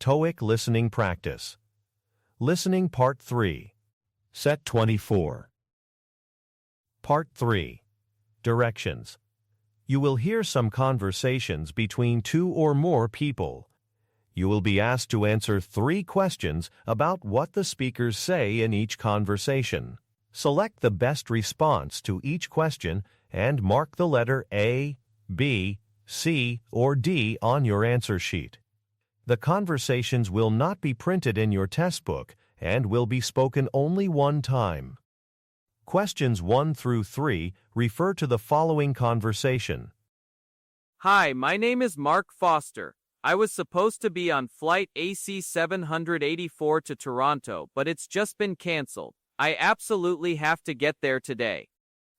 TOEIC Listening Practice. Listening Part 3. Set 24. Part 3. Directions. You will hear some conversations between two or more people. You will be asked to answer 3 questions about what the speakers say in each conversation. Select the best response to each question and mark the letter A, B, C, or D on your answer sheet. The conversations will not be printed in your test book and will be spoken only one time. Questions 1 through 3 refer to the following conversation. Hi, my name is Mark Foster. I was supposed to be on flight AC 784 to Toronto, but it's just been canceled. I absolutely have to get there today.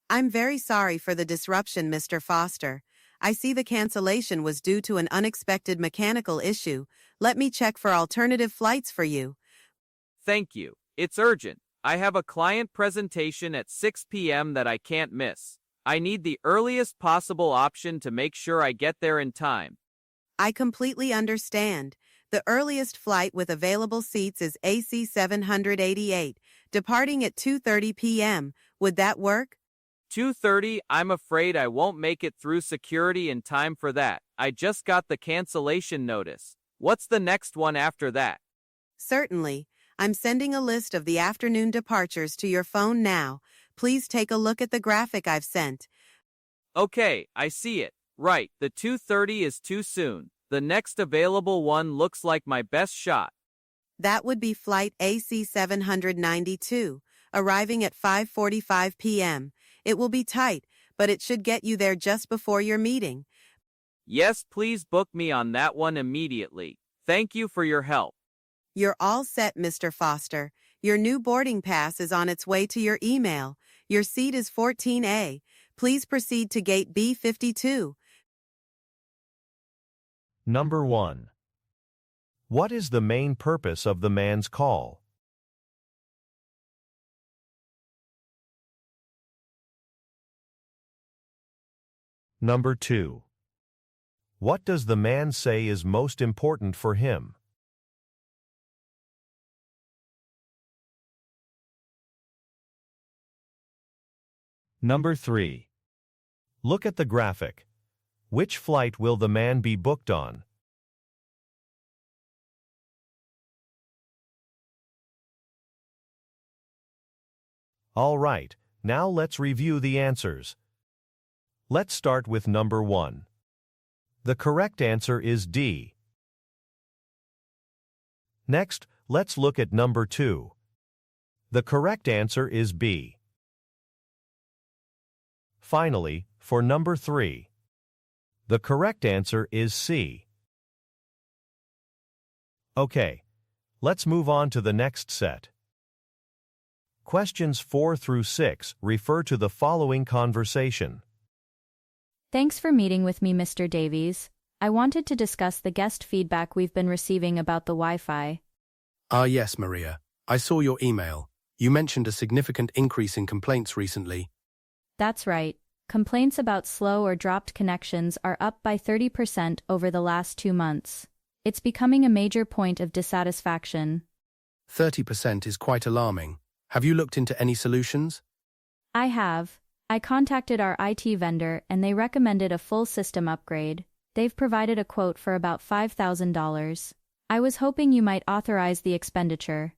I'm very sorry for the disruption, Mr. Foster. I see the cancellation was due to an unexpected mechanical issue. Let me check for alternative flights for you. Thank you. It's urgent. I have a client presentation at 6 p.m. that I can't miss. I need the earliest possible option to make sure I get there in time. I completely understand. The earliest flight with available seats is AC 788, departing at 2:30 p.m. Would that work? 2:30, I'm afraid I won't make it through security in time for that. I just got the cancellation notice. What's the next one after that? Certainly. I'm sending a list of the afternoon departures to your phone now. Please take a look at the graphic I've sent. Okay, I see it. Right, the 2:30 is too soon. The next available one looks like my best shot. That would be flight AC 792, arriving at 5:45 p.m. It will be tight, but it should get you there just before your meeting. Yes, please book me on that one immediately. Thank you for your help. You're all set, Mr. Foster. Your new boarding pass is on its way to your email. Your seat is 14A. Please proceed to gate B52. Number 1. What is the main purpose of the man's call? Number 2. What does the man say is most important for him? Number 3. Look at the graphic. Which flight will the man be booked on? All right, now let's review the answers. Let's start with number 1. The correct answer is D. Next, let's look at number 2. The correct answer is B. Finally, for number 3. The correct answer is C. Okay, let's move on to the next set. Questions 4 through 6 refer to the following conversation. Thanks for meeting with me, Mr. Davies. I wanted to discuss the guest feedback we've been receiving about the Wi-Fi. Yes, Maria. I saw your email. You mentioned a significant increase in complaints recently. That's right. Complaints about slow or dropped connections are up by 30% over the last 2 months. It's becoming a major point of dissatisfaction. 30% is quite alarming. Have you looked into any solutions? I have. I contacted our IT vendor and they recommended a full system upgrade. They've provided a quote for about $5,000. I was hoping you might authorize the expenditure.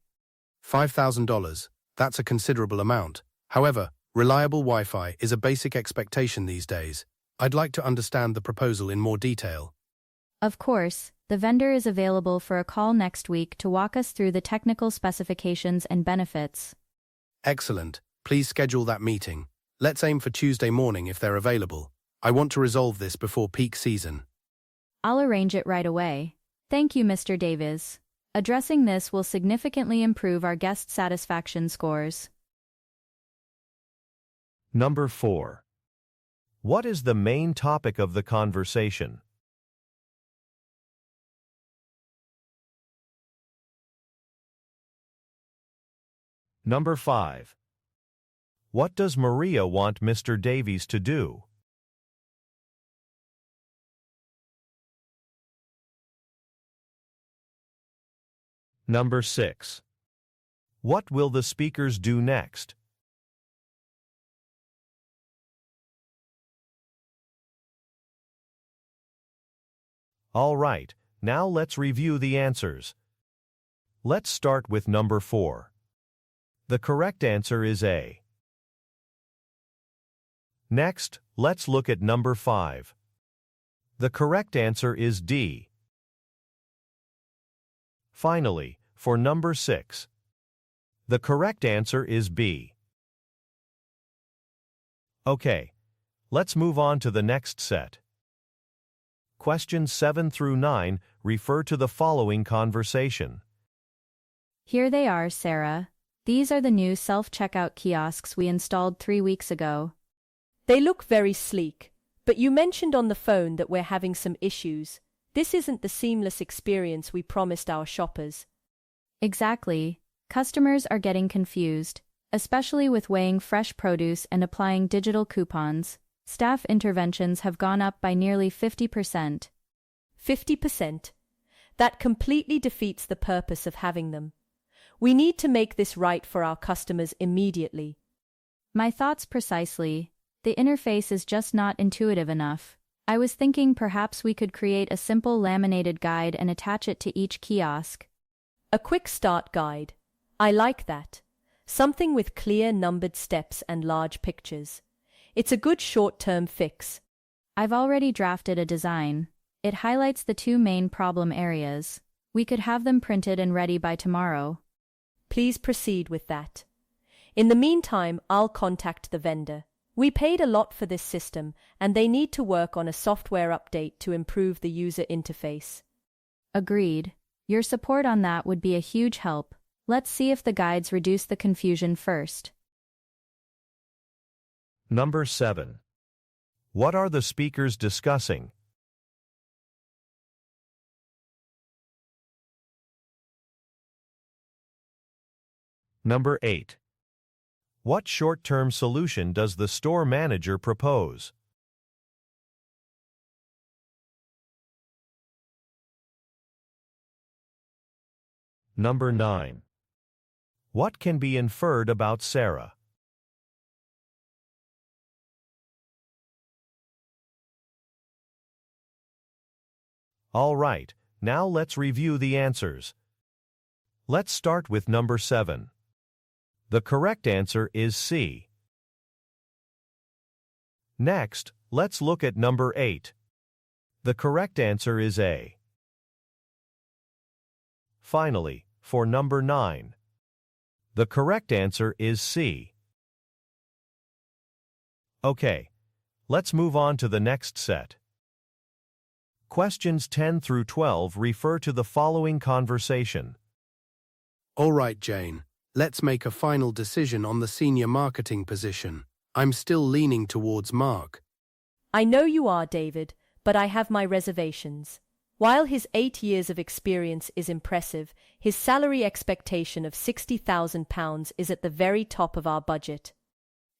$5,000. That's a considerable amount. However, reliable Wi-Fi is a basic expectation these days. I'd like to understand the proposal in more detail. Of course, the vendor is available for a call next week to walk us through the technical specifications and benefits. Excellent. Please schedule that meeting. Let's aim for Tuesday morning if they're available. I want to resolve this before peak season. I'll arrange it right away. Thank you, Mr. Davies. Addressing this will significantly improve our guest satisfaction scores. Number 4. What is the main topic of the conversation? Number 5. What does Maria want Mr. Davies to do? Number 6. What will the speakers do next? All right, now let's review the answers. Let's start with number 4. The correct answer is A. Next, let's look at number 5. The correct answer is D. Finally, for number 6. The correct answer is B. Okay, let's move on to the next set. Questions 7 through 9 refer to the following conversation. Here they are, Sarah. These are the new self-checkout kiosks we installed 3 weeks ago. They look very sleek, but you mentioned on the phone that we're having some issues. This isn't the seamless experience we promised our shoppers. Exactly. Customers are getting confused, especially with weighing fresh produce and applying digital coupons. Staff interventions have gone up by nearly 50%. 50%? That completely defeats the purpose of having them. We need to make this right for our customers immediately. My thoughts precisely. The interface is just not intuitive enough. I was thinking perhaps we could create a simple laminated guide and attach it to each kiosk. A quick start guide. I like that. Something with clear numbered steps and large pictures. It's a good short-term fix. I've already drafted a design. It highlights the 2 main problem areas. We could have them printed and ready by tomorrow. Please proceed with that. In the meantime, I'll contact the vendor. We paid a lot for this system, and they need to work on a software update to improve the user interface. Agreed. Your support on that would be a huge help. Let's see if the guides reduce the confusion first. Number 7. What are the speakers discussing? Number 8. What short-term solution does the store manager propose? Number 9. What can be inferred about Sarah? All right, now let's review the answers. Let's start with number 7. The correct answer is C. Next, let's look at number 8. The correct answer is A. Finally, for number 9. The correct answer is C. Okay, let's move on to the next set. Questions 10 through 12 refer to the following conversation. All right, Jane. Let's make a final decision on the senior marketing position. I'm still leaning towards Mark. I know you are, David, but I have my reservations. While his 8 years of experience is impressive, his salary expectation of £60,000 is at the very top of our budget.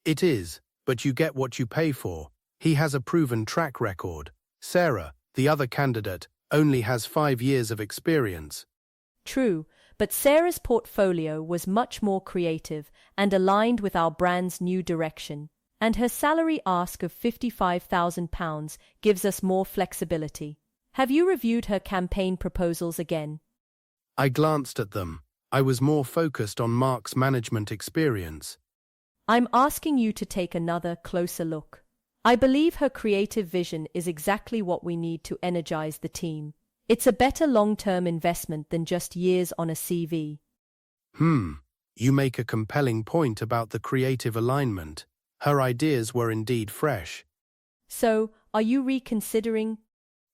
It is, but you get what you pay for. He has a proven track record. Sarah, the other candidate, only has 5 years of experience. True, but Sarah's portfolio was much more creative and aligned with our brand's new direction, and her salary ask of £55,000 gives us more flexibility. Have you reviewed her campaign proposals again? I glanced at them. I was more focused on Mark's management experience. I'm asking you to take another, closer look. I believe her creative vision is exactly what we need to energize the team. It's a better long-term investment than just years on a CV. You make a compelling point about the creative alignment. Her ideas were indeed fresh. So, are you reconsidering?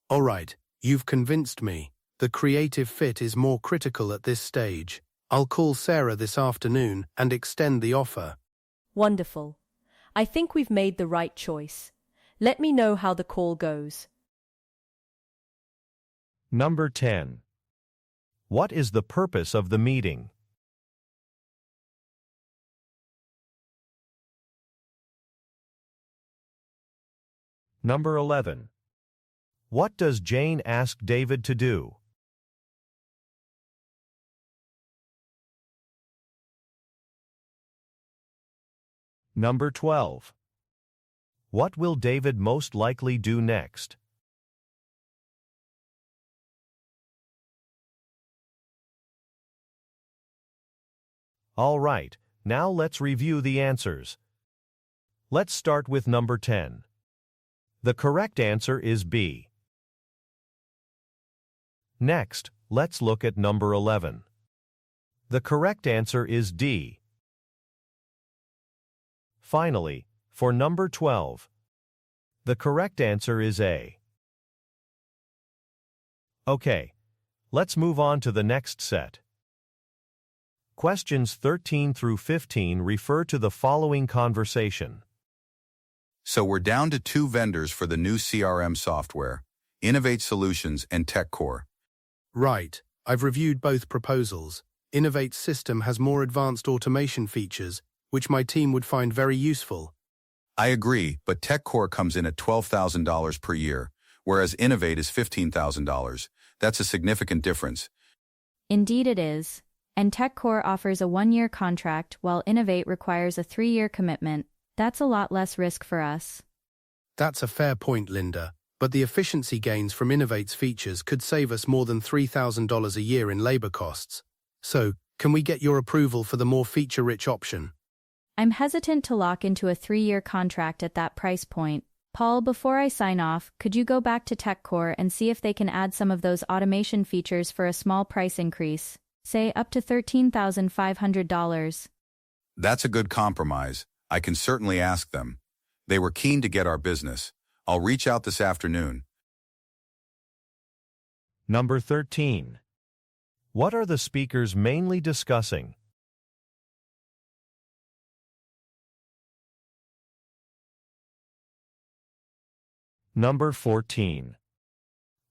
All right, you've convinced me. The creative fit is more critical at this stage. I'll call Sarah this afternoon and extend the offer. Wonderful. I think we've made the right choice. Let me know how the call goes. Number 10. What is the purpose of the meeting? Number 11. What does Jane ask David to do? Number 12. What will David most likely do next? All right, now let's review the answers. Let's start with number 10. The correct answer is B. Next, let's look at number 11. The correct answer is D. Finally, for number 12, the correct answer is A. Okay, let's move on to the next set. Questions 13 through 15 refer to the following conversation. So we're down to 2 vendors for the new CRM software, Innovate Solutions and TechCore. Right. I've reviewed both proposals. Innovate's system has more advanced automation features, which my team would find very useful. I agree, but TechCore comes in at $12,000 per year, whereas Innovate is $15,000. That's a significant difference. Indeed it is. And TechCore offers a 1-year contract while Innovate requires a 3-year commitment. That's a lot less risk for us. That's a fair point, Linda. But the efficiency gains from Innovate's features could save us more than $3,000 a year in labor costs. So, can we get your approval for the more feature-rich option? I'm hesitant to lock into a 3-year contract at that price point. Paul, before I sign off, could you go back to TechCore and see if they can add some of those automation features for a small price increase? Say up to $13,500. That's a good compromise. I can certainly ask them. They were keen to get our business. I'll reach out this afternoon. Number 13. What are the speakers mainly discussing? Number 14.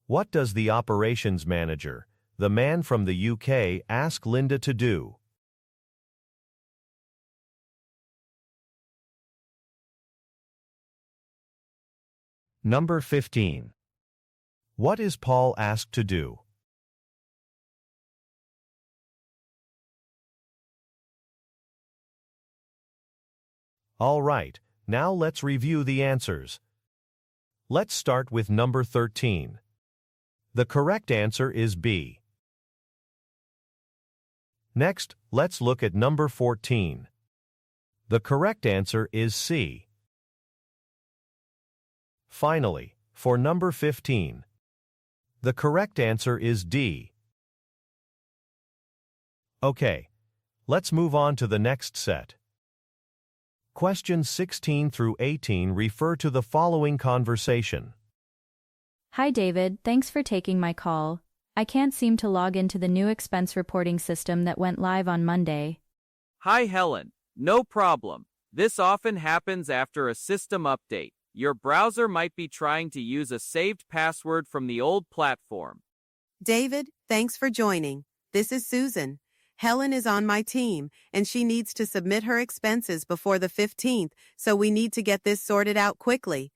What does the operations manager, the man from the UK, ask Linda to do? Number 15. What is Paul asked to do? All right, now let's review the answers. Let's start with number 13. The correct answer is B. Next, let's look at number 14. The correct answer is C. Finally, for number 15, the correct answer is D. Okay, let's move on to the next set. Questions 16 through 18 refer to the following conversation. Hi David, thanks for taking my call. I can't seem to log into the new expense reporting system that went live on Monday. Hi Helen, no problem. This often happens after a system update. Your browser might be trying to use a saved password from the old platform. David, thanks for joining. This is Susan. Helen is on my team, and she needs to submit her expenses before the 15th, so we need to get this sorted out quickly.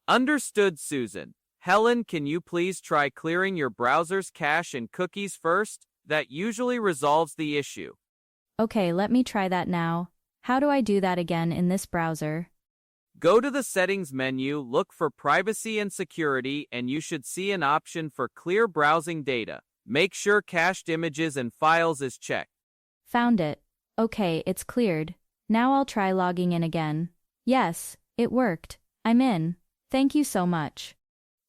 Understood, Susan. Helen, can you please try clearing your browser's cache and cookies first? That usually resolves the issue. Okay, let me try that now. How do I do that again in this browser? Go to the Settings menu, look for Privacy and Security, and you should see an option for Clear Browsing Data. Make sure cached images and files is checked. Found it. Okay, it's cleared. Now I'll try logging in again. Yes, it worked. I'm in. Thank you so much.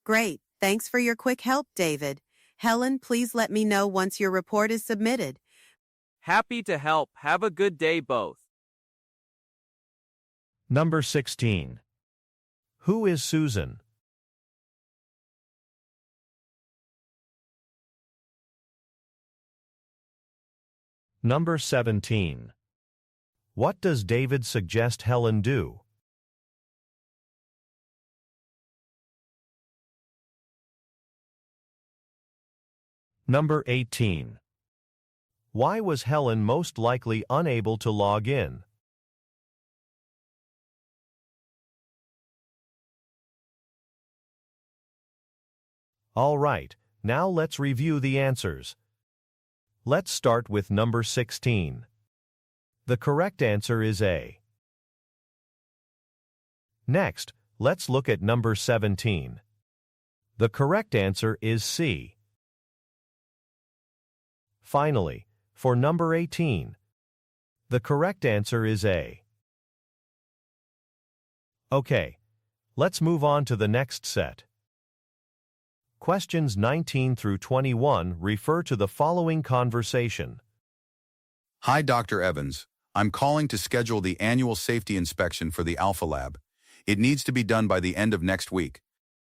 Great. Thanks for your quick help, David. Helen, please let me know once your report is submitted. Happy to help. Have a good day both. Number 16. Who is Susan? Number 17. What does David suggest Helen do? Number 18. Why was Helen most likely unable to log in? All right, now let's review the answers. Let's start with number 16. The correct answer is A. Next, let's look at number 17. The correct answer is C. Finally, for number 18, the correct answer is A. Okay, let's move on to the next set. Questions 19 through 21 refer to the following conversation. Hi, Dr. Evans. I'm calling to schedule the annual safety inspection for the Alpha Lab. It needs to be done by the end of next week.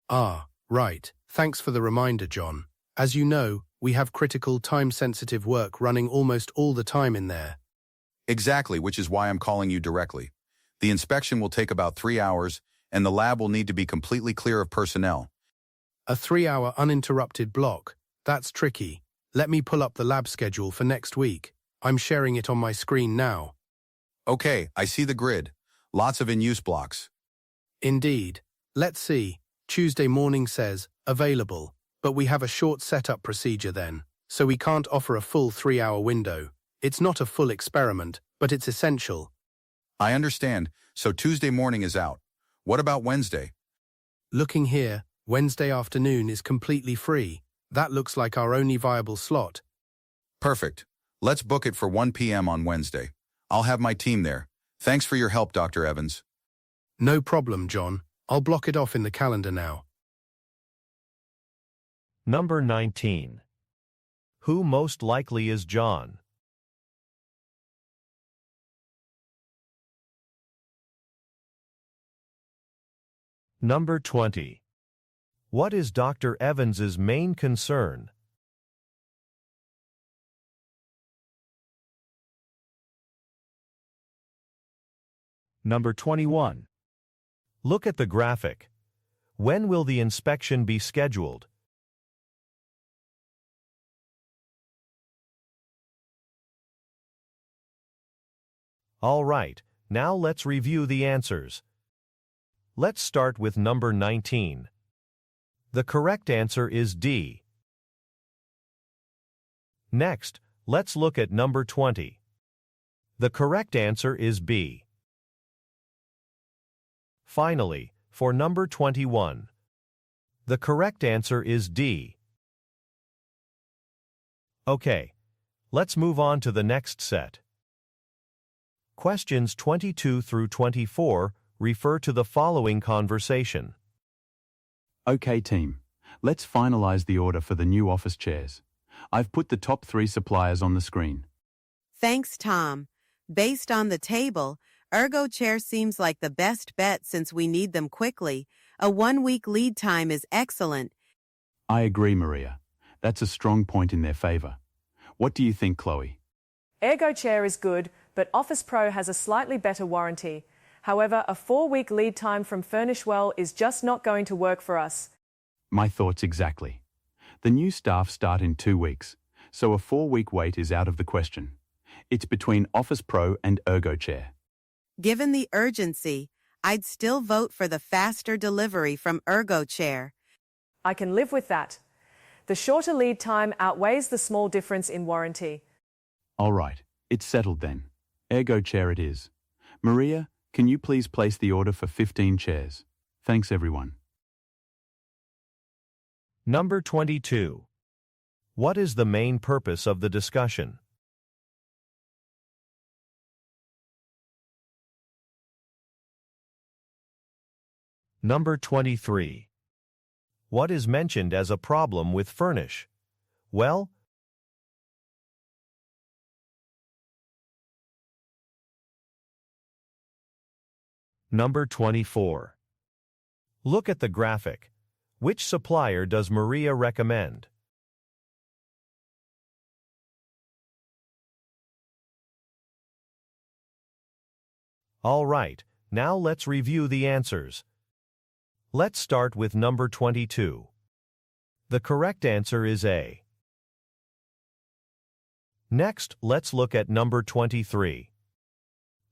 Ah, right. Thanks for the reminder, John. As you know, we have critical, time-sensitive work running almost all the time in there. Exactly, which is why I'm calling you directly. The inspection will take about 3 hours, and the lab will need to be completely clear of personnel. A 3-hour uninterrupted block. That's tricky. Let me pull up the lab schedule for next week. I'm sharing it on my screen now. Okay, I see the grid. Lots of in-use blocks. Indeed. Let's see. Tuesday morning says, available, but we have a short setup procedure then, so we can't offer a full 3-hour window. It's not a full experiment, but it's essential. I understand, so Tuesday morning is out. What about Wednesday? Looking here, Wednesday afternoon is completely free. That looks like our only viable slot. Perfect. Let's book it for 1 p.m. on Wednesday. I'll have my team there. Thanks for your help, Dr. Evans. No problem, John. I'll block it off in the calendar now. Number 19. Who most likely is John? Number 20. What is Dr. Evans's main concern? Number 21. Look at the graphic. When will the inspection be scheduled? All right, now let's review the answers. Let's start with number 19. The correct answer is D. Next, let's look at number 20. The correct answer is B. Finally, for number 21, the correct answer is D. Okay, let's move on to the next set. Questions 22 through 24 refer to the following conversation. Okay, team. Let's finalize the order for the new office chairs. I've put the top 3 suppliers on the screen. Thanks, Tom. Based on the table, Ergo Chair seems like the best bet since we need them quickly. A 1-week lead time is excellent. I agree, Maria. That's a strong point in their favor. What do you think, Chloe? Ergo Chair is good, but Office Pro has a slightly better warranty. However, a 4-week lead time from Furnishwell is just not going to work for us. My thoughts exactly. The new staff start in 2 weeks, so a 4-week wait is out of the question. It's between Office Pro and Ergo Chair. Given the urgency, I'd still vote for the faster delivery from Ergo Chair. I can live with that. The shorter lead time outweighs the small difference in warranty. All right, it's settled then. Ergo Chair it is. Maria, can you please place the order for 15 chairs? Thanks, everyone. Number 22. What is the main purpose of the discussion? Number 23. What is mentioned as a problem with Furnish? Well, Number 24. Look at the graphic. Which supplier does Maria recommend? All right, now let's review the answers. Let's start with number 22. The correct answer is A. Next, let's look at number 23.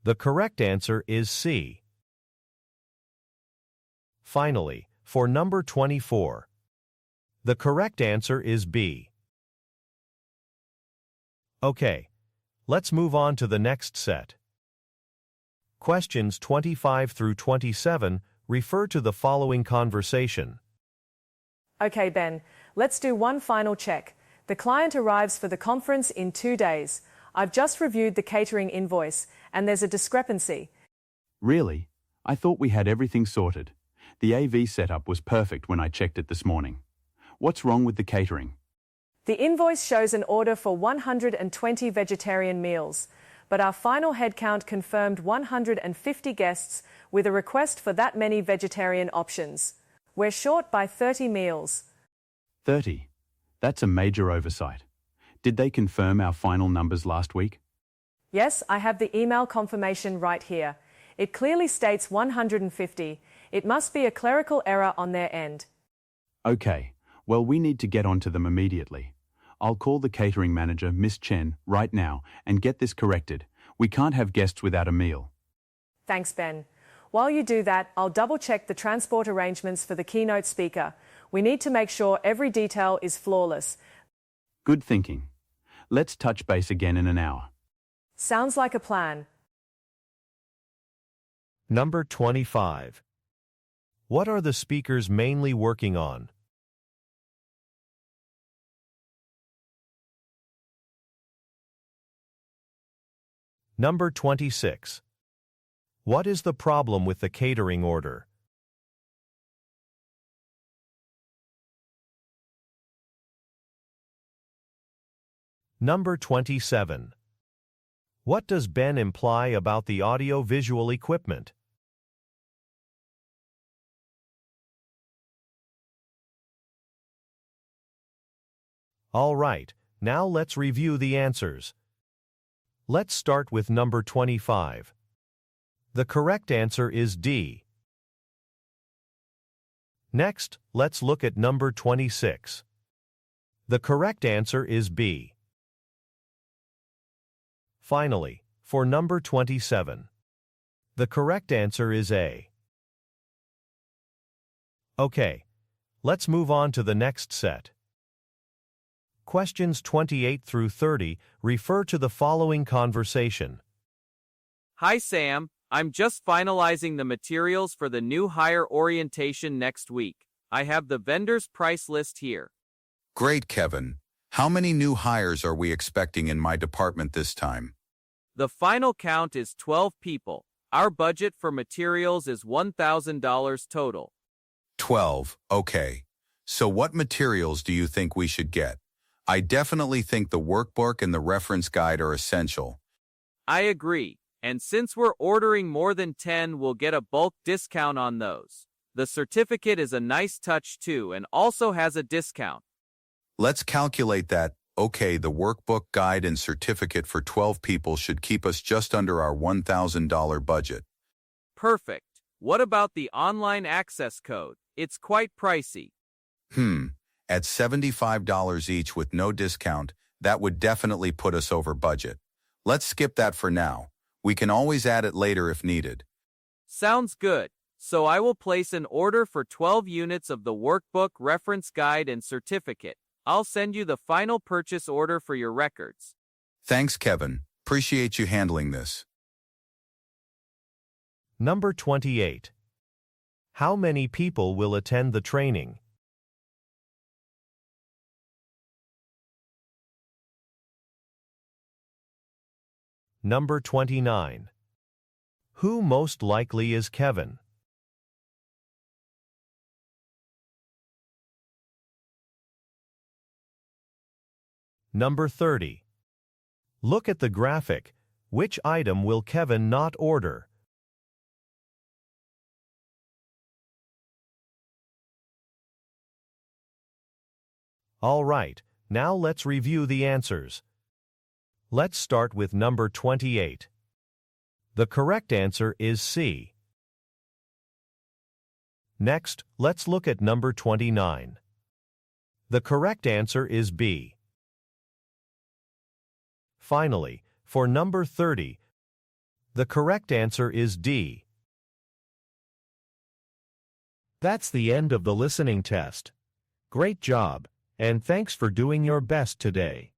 The correct answer is C. Finally, for number 24, the correct answer is B. Okay, let's move on to the next set. Questions 25 through 27 refer to the following conversation. Okay, Ben, let's do one final check. The client arrives for the conference in 2 days. I've just reviewed the catering invoice, and there's a discrepancy. Really? I thought we had everything sorted. The AV setup was perfect when I checked it this morning. What's wrong with the catering? The invoice shows an order for 120 vegetarian meals, but our final headcount confirmed 150 guests with a request for that many vegetarian options. We're short by 30 meals. 30. That's a major oversight. Did they confirm our final numbers last week? Yes, I have the email confirmation right here. It clearly states 150. It must be a clerical error on their end. Okay, well, we need to get onto them immediately. I'll call the catering manager, Miss Chen, right now and get this corrected. We can't have guests without a meal. Thanks, Ben. While you do that, I'll double-check the transport arrangements for the keynote speaker. We need to make sure every detail is flawless. Good thinking. Let's touch base again in an hour. Sounds like a plan. Number 25. What are the speakers mainly working on? Number 26. What is the problem with the catering order? Number 27. What does Ben imply about the audio-visual equipment? All right, now let's review the answers. Let's start with number 25. The correct answer is D. Next, let's look at number 26. The correct answer is B. Finally, for number 27. The correct answer is A. Okay, let's move on to the next set. Questions 28 through 30 refer to the following conversation. Hi Sam, I'm just finalizing the materials for the new hire orientation next week. I have the vendor's price list here. Great, Kevin. How many new hires are we expecting in my department this time? The final count is 12 people. Our budget for materials is $1,000 total. 12, okay. So what materials do you think we should get? I definitely think the workbook and the reference guide are essential. I agree, and since we're ordering more than 10, we'll get a bulk discount on those. The certificate is a nice touch too and also has a discount. Let's calculate that. Okay, the workbook, guide, and certificate for 12 people should keep us just under our $1,000 budget. Perfect. What about the online access code? It's quite pricey. At $75 each with no discount, that would definitely put us over budget. Let's skip that for now. We can always add it later if needed. Sounds good. So I will place an order for 12 units of the workbook, reference guide, and certificate. I'll send you the final purchase order for your records. Thanks, Kevin. Appreciate you handling this. Number 28. How many people will attend the training? Number 29. Who most likely is Kevin? Number 30. Look at the graphic. Which item will Kevin not order? All right, now let's review the answers. Let's start with number 28. The correct answer is C. Next, let's look at number 29. The correct answer is B. Finally, for number 30, the correct answer is D. That's the end of the listening test. Great job, and thanks for doing your best today.